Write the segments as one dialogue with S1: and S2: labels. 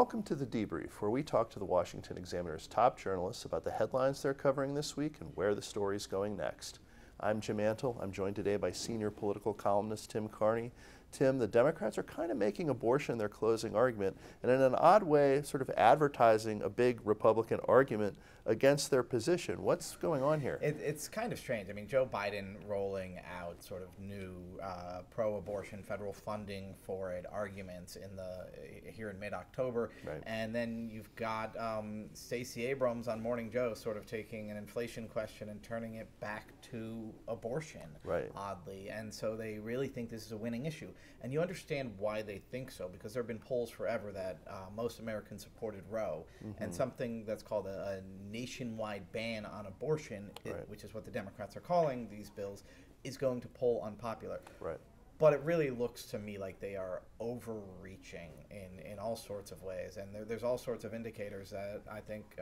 S1: Welcome to the Debrief, where we talk to the Washington Examiner's top journalists about the headlines they're covering this week and where the story's going next. I'm Jim Antle. I'm joined today by senior political columnist Tim Carney. Tim, the Democrats are kind of making abortion their closing argument, and in an odd way, sort of advertising a big Republican argument against their position. What's going on here?
S2: It's kind of strange. I mean, Joe Biden rolling out sort of new pro-abortion federal funding for it arguments here in mid-October,
S1: right.
S2: And then you've got Stacey Abrams on Morning Joe sort of taking an inflation question and turning it back to abortion,
S1: right.
S2: Oddly. And so they really think this is a winning issue. And you understand why they think so, because there have been polls forever that most Americans supported Roe, and something that's called a nationwide ban on abortion,
S1: right.
S2: which is what the Democrats are calling these bills, is going to poll unpopular.
S1: Right.
S2: But it really looks to me like they are overreaching in all sorts of ways, and there's all sorts of indicators that I think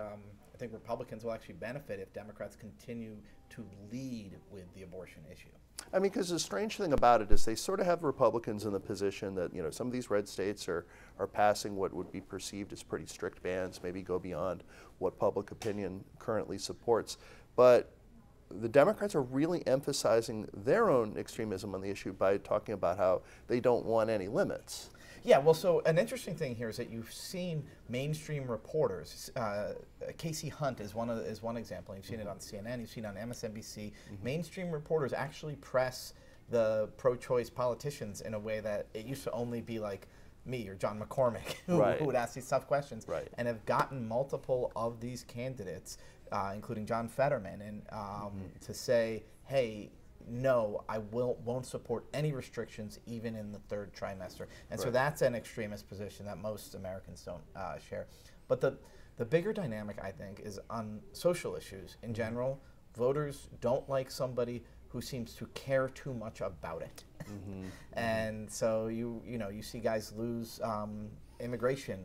S2: Republicans will actually benefit if Democrats continue to lead with the abortion issue.
S1: I mean, because the strange thing about it is they sort of have Republicans in the position that, you know, some of these red states are passing what would be perceived as pretty strict bans, maybe go beyond what public opinion currently supports. But the Democrats are really emphasizing their own extremism on the issue by talking about how they don't want any limits.
S2: Yeah, well, so an interesting thing here is that you've seen mainstream reporters. Casey Hunt is one example. You've seen it on CNN. You've seen it on MSNBC. Mainstream reporters actually press the pro-choice politicians in a way that it used to only be like me or John McCormick who would ask these tough questions,
S1: right.
S2: And have gotten multiple of these candidates, including John Fetterman, and to say, hey, no, I won't support any restrictions even in the third trimester. And so that's an extremist position that most Americans don't share. But the bigger dynamic, I think, is on social issues in general. Voters don't like somebody who seems to care too much about it. And so you see guys lose immigration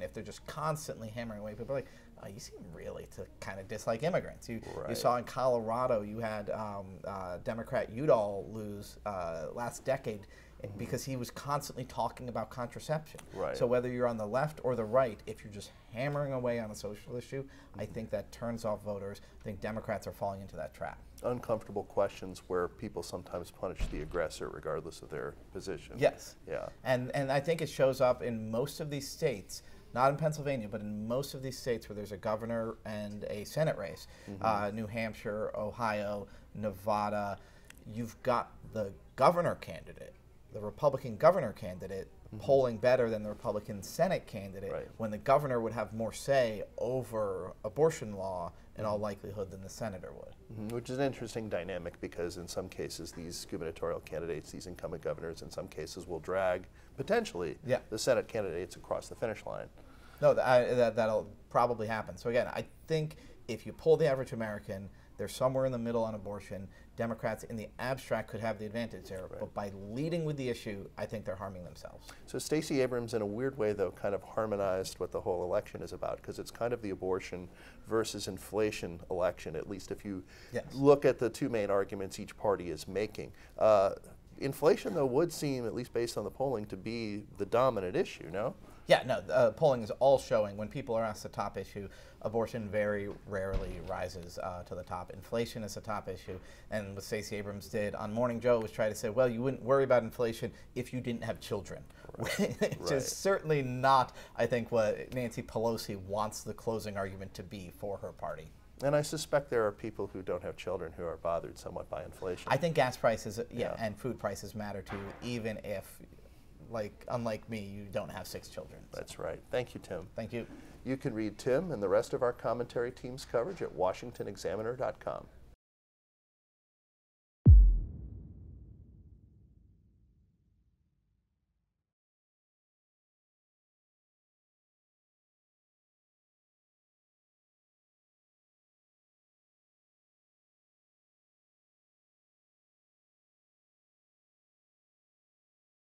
S2: if they're just constantly hammering away. People are like, oh, you seem really to kind of dislike immigrants. You saw in Colorado, you had Democrat Udall lose last decade because he was constantly talking about contraception.
S1: Right.
S2: So whether you're on the left or the right, if you're just hammering away on a social issue, I think that turns off voters. I think Democrats are falling into that trap.
S1: Uncomfortable questions where people sometimes punish the aggressor regardless of their position.
S2: Yes.
S1: Yeah.
S2: And I think it shows up in most of these states, not in Pennsylvania, but in most of these states where there's a governor and a Senate race, New Hampshire, Ohio, Nevada, you've got the governor candidate, the Republican governor candidate, polling better than the Republican Senate candidate, when the governor would have more say over abortion law in all likelihood than the senator would.
S1: Which is an interesting dynamic because in some cases these gubernatorial candidates, these incumbent governors, in some cases will drag, potentially, the Senate candidates across the finish line.
S2: No, that'll probably happen. So again, I think if you poll the average American, they're somewhere in the middle on abortion. Democrats in the abstract could have the advantage there, but by leading with the issue, I think they're harming themselves.
S1: So Stacey Abrams, in a weird way, though, kind of harmonized what the whole election is about, because it's kind of the abortion versus inflation election, at least if you look at the two main arguments each party is making. Inflation, though, would seem, at least based on the polling, to be the dominant issue, no?
S2: Yeah, no, polling is all showing when people are asked the top issue, abortion very rarely rises to the top. Inflation is the top issue. And what Stacey Abrams did on Morning Joe was try to say, well, you wouldn't worry about inflation if you didn't have children. Which is certainly not, I think, what Nancy Pelosi wants the closing argument to be for her party.
S1: And I suspect there are people who don't have children who are bothered somewhat by inflation.
S2: I think gas prices, and food prices matter too, even if, unlike me, you don't have 6 children.
S1: That's right. Thank you, Tim.
S2: Thank you.
S1: You can read Tim and the rest of our commentary team's coverage at washingtonexaminer.com.